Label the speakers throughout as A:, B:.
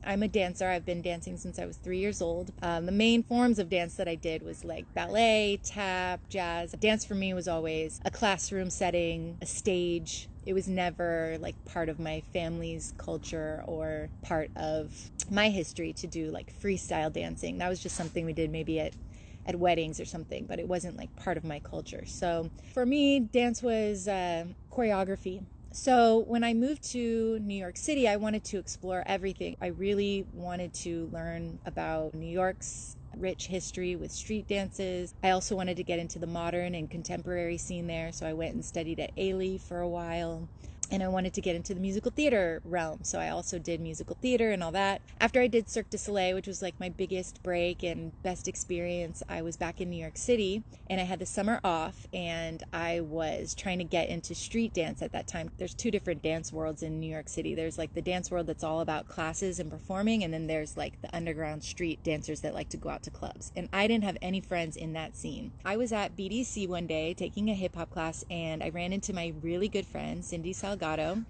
A: I'm a dancer. I've been dancing since I was 3 years old. The main forms of dance that I did was like ballet, tap, jazz. Dance for me was always a classroom setting, a stage. It was never like part of my family's culture or part of my history to do like freestyle dancing. That was just something we did maybe at weddings or something, but it wasn't like part of my culture. So for me, dance was choreography. So when I moved to New York City, I wanted to explore everything. I really wanted to learn about New York's rich history with street dances. I also wanted to get into the modern and contemporary scene there, so I went and studied at Ailey for a while. And I wanted to get into the musical theater realm, so I also did musical theater and all that. After I did Cirque du Soleil, which was like my biggest break and best experience, I was back in New York City, and I had the summer off, and I was trying to get into street dance at that time. There's two different dance worlds in New York City. There's like the dance world that's all about classes and performing, and then there's like the underground street dancers that like to go out to clubs. And I didn't have any friends in that scene. I was at BDC one day taking a hip-hop class, and I ran into my really good friend, Cindy Salgado.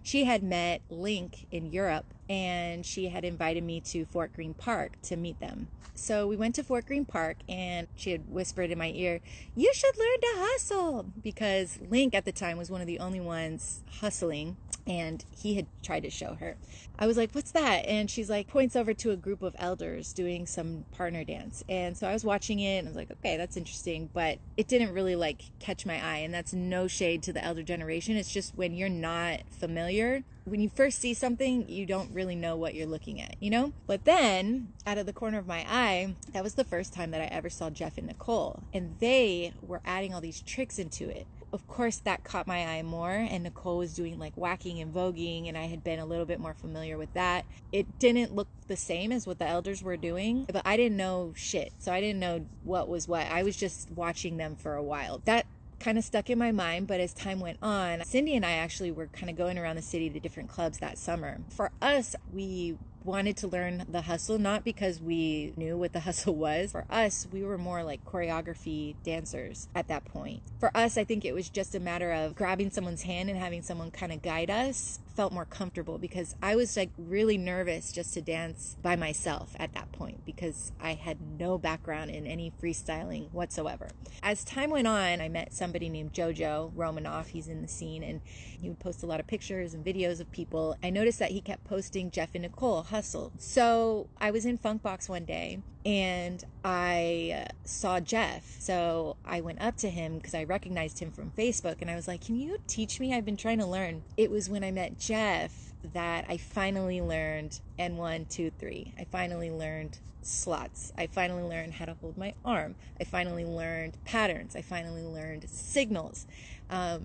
A: She had met Link in Europe, and she had invited me to Fort Greene Park to meet them. So we went to Fort Greene Park, and she had whispered in my ear, "You should learn to hustle," because Link at the time was one of the only ones hustling, and he had tried to show her. I was like, "What's that?" And she's like, points over to a group of elders doing some partner dance. And so I was watching it, and I was like, okay, that's interesting, but it didn't really like catch my eye. And that's no shade to the elder generation. It's just when you're not familiar, when you first see something, you don't really know what you're looking at, you know? But then, out of the corner of my eye, that was the first time that I ever saw Jeff and Nicole, and they were adding all these tricks into it. Of course, that caught my eye more, and Nicole was doing like whacking and voguing, and I had been a little bit more familiar with that. It didn't look the same as what the elders were doing, but I didn't know shit, so I didn't know what was what. I was just watching them for a while. That kind of stuck in my mind, but as time went on, Cindy and I actually were kind of going around the city to different clubs that summer. For us, we wanted to learn the hustle, not because we knew what the hustle was. For us, we were more like choreography dancers at that point. For us, I think it was just a matter of grabbing someone's hand and having someone kind of guide us felt more comfortable, because I was like really nervous just to dance by myself at that point because I had no background in any freestyling whatsoever. As time went on, I met somebody named Jojo Romanoff. He's in the scene, and he would post a lot of pictures and videos of people. I noticed that he kept posting Jeff and Nicole hustle. So I was in Funkbox one day, and I saw Jeff. So I went up to him because I recognized him from Facebook, and I was like, "Can you teach me? I've been trying to learn." It was when I met Jeff that I finally learned N1, 2, 3. I finally learned slots. I finally learned how to hold my arm. I finally learned patterns. I finally learned signals.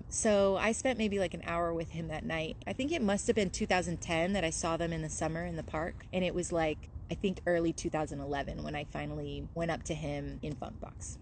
A: So I spent maybe like an hour with him that night. I think it must have been 2010 that I saw them in the summer in the park. And it was like, I think early 2011 when I finally went up to him in Funkbox.